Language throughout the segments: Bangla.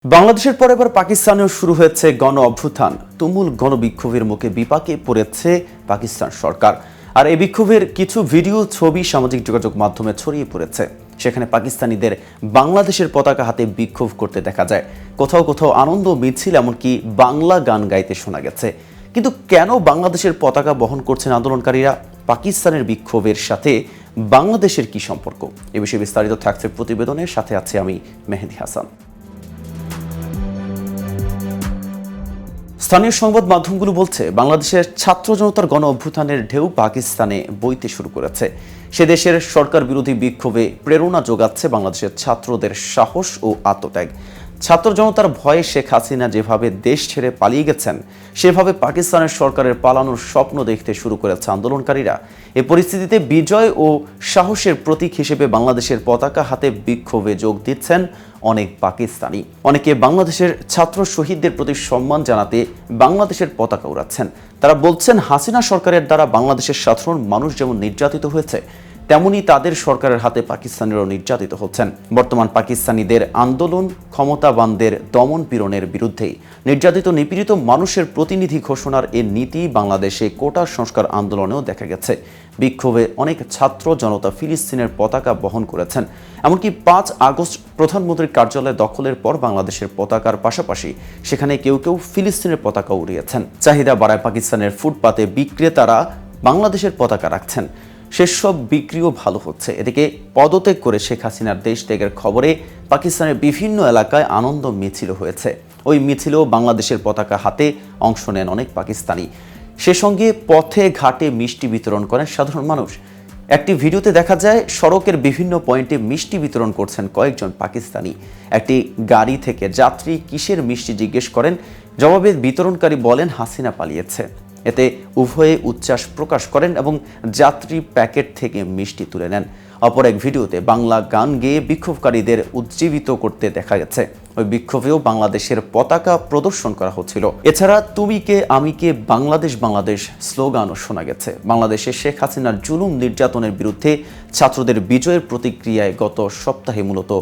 বাংলাদেশের পর এবার পাকিস্তানেও শুরু হয়েছে গণ অভ্যুত্থান। তুমুল গণবিক্ষোভের মুখে বিপাকে পড়েছে পাকিস্তান সরকার। আর এই বিক্ষোভের কিছু ভিডিও ছবি সামাজিক যোগাযোগ মাধ্যমে ছড়িয়ে পড়েছে। সেখানে পাকিস্তানিদের বাংলাদেশের পতাকা হাতে বিক্ষোভ করতে দেখা যায়। কোথাও কোথাও আনন্দ মিছিল, এমনকি বাংলা গান গাইতে শোনা গেছে। কিন্তু কেন বাংলাদেশের পতাকা বহন করছেন আন্দোলনকারীরা? পাকিস্তানের বিক্ষোভের সাথে বাংলাদেশের কি সম্পর্ক? এ বিষয়ে বিস্তারিত থাকছে প্রতিবেদনের সাথে আছে আমি মেহেদি হাসান। স্থানীয় সংবাদ মাধ্যমগুলো বলছে, বাংলাদেশের ছাত্র জনতার গণ অভ্যুত্থানের ঢেউ পাকিস্তানে বইতে শুরু করেছে। সে দেশের সরকার বিরোধী বিক্ষোভে প্রেরণা যোগাচ্ছে বাংলাদেশের ছাত্রদের সাহস ও আত্মত্যাগ। ছাত্র জনতার ভয়ে শেখ হাসিনা যেভাবে দেশ ছেড়ে পালিয়ে গেছেন, সেভাবে পাকিস্তানের সরকারের পালানোর স্বপ্ন দেখতে শুরু করেছে আন্দোলনকারীরা। এ পরিস্থিতিতে বিজয় ও সাহসের প্রতীক হিসেবে বাংলাদেশের পতাকা হাতে বিক্ষোভে যোগ দিচ্ছেন অনেক পাকিস্তানি। অনেকে বাংলাদেশের ছাত্র শহীদদের প্রতি সম্মান জানাতে বাংলাদেশের পতাকা উড়াচ্ছেন। তারা বলছেন, হাসিনা সরকারের দ্বারা বাংলাদেশের সাধারণ মানুষ যেমন নির্যাতিত হয়েছে, তেমনি তাদের সরকারের হাতে পাকিস্তানিরাও নির্যাতিত হচ্ছেন। বর্তমান পাকিস্তানিদের আন্দোলন ক্ষমতাবানদের দমন পীড়নের বিরুদ্ধেই। নির্যাতিত নিপীড়িত মানুষের প্রতিনিধি ঘোষণার এ নীতি বাংলাদেশে কোটা সংস্কার আন্দোলনেও দেখা গেছে। বিক্ষোভে অনেক ছাত্র জনতা ফিলিস্তিনের পতাকা বহন করেছেন। এমনকি ৫ আগস্ট প্রধানমন্ত্রীর কার্যালয় দখলের পর বাংলাদেশের পতাকার পাশাপাশি সেখানে কেউ কেউ ফিলিস্তিনের পতাকা উড়িয়েছেন। চাহিদা বাড়ায় পাকিস্তানের ফুটপাতে বিক্রেতারা বাংলাদেশের পতাকা রাখছেন। সেসব বিক্রিও ভালো হচ্ছে। এদিকে পদত্যাগ করে শেখ হাসিনার দেশ ত্যাগের খবরে পাকিস্তানের বিভিন্ন এলাকায় আনন্দ মিছিল হয়েছে। ওই মিছিলেও বাংলাদেশের পতাকা হাতে অংশ নেন অনেক পাকিস্তানি। সে সঙ্গে পথে ঘাটে মিষ্টি বিতরণ করেন সাধারণ মানুষ। একটি ভিডিওতে দেখা যায়, সড়কের বিভিন্ন পয়েন্টে মিষ্টি বিতরণ করছেন কয়েকজন পাকিস্তানি। একটি গাড়ি থেকে যাত্রী কিসের মিষ্টি জিজ্ঞেস করেন। জবাবে বিতরণকারী বলেন, হাসিনা পালিয়েছে। এতে উভয়ে উচ্ছ্বাস প্রকাশ করেন এবং যাত্রী প্যাকেট থেকে মিষ্টি তুলে নেন। অপর এক ভিডিওতে বাংলা গান গেয়ে বিক্ষোভকারীদের উজ্জীবিত করতে দেখা গেছে। ওই বিক্ষোভেও বাংলাদেশের পতাকা প্রদর্শন করা হচ্ছিল। এছাড়া তুমি কে আমি কে বাংলাদেশ বাংলাদেশ স্লোগানও শোনা গেছে। বাংলাদেশে শেখ হাসিনার জুলুম নির্যাতনের বিরুদ্ধে ছাত্রদের বিজয়ের প্রতিক্রিয়ায় গত সপ্তাহে মূলত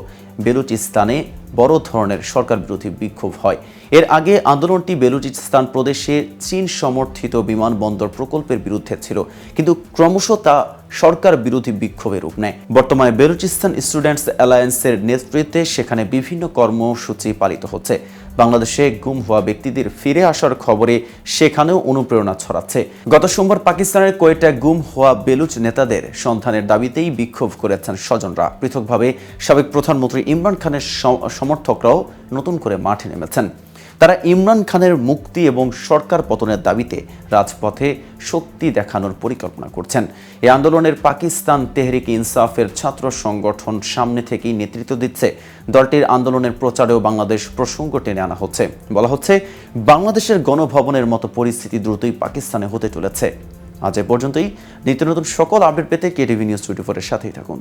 বেলুচিস্তানে বড় ধরনের সরকার বিরোধী বিক্ষোভ হয়। এর আগে আন্দোলনটি বেলুচিস্তান প্রদেশে চীন সমর্থিত বিমানবন্দর প্রকল্পের বিরুদ্ধে ছিল, কিন্তু ক্রমশ তা সরকার বিরোধী বিক্ষোভে রূপ নেয়। বর্তমানে বেলুচিস্তান স্টুডেন্টস অ্যালায়েন্সের নেতৃত্বে সেখানে বিভিন্ন কর্মসূচি পালিত হচ্ছে। বাংলাদেশে গুম হওয়া ব্যক্তিদের ফিরে আসার খবরে সেখানেও অনুপ্রেরণা ছড়াচ্ছে। গত সোমবার পাকিস্তানের কোয়েটায় গুম হওয়া বেলুচ নেতাদের সন্ধানের দাবিতেই বিক্ষোভ করেছেন স্বজনরা। পৃথকভাবে সাবেক প্রধানমন্ত্রী ইমরান খানের সমর্থকরাও নতুন করে মাঠে নেমেছেন। তারা ইমরান খানের মুক্তি এবং সরকার পতনের দাবিতে রাজপথে শক্তি দেখানোর পরিকল্পনা করছেন। এই আন্দোলনের পাকিস্তান তেহরিক ইনসাফের ছাত্র সংগঠন সামনে থেকেই নেতৃত্ব দিচ্ছে। দলটির আন্দোলনের প্রচারেও বাংলাদেশ প্রসঙ্গ টেনে আনা হচ্ছে। বলা হচ্ছে, বাংলাদেশের গণভবনের মতো পরিস্থিতি দ্রুতই পাকিস্তানে হতে চলেছে। আজ এ পর্যন্তই। নিত্য নতুন সকল আপডেট পেতে কেটিভি নিউজ 24-এর সাথেই থাকুন।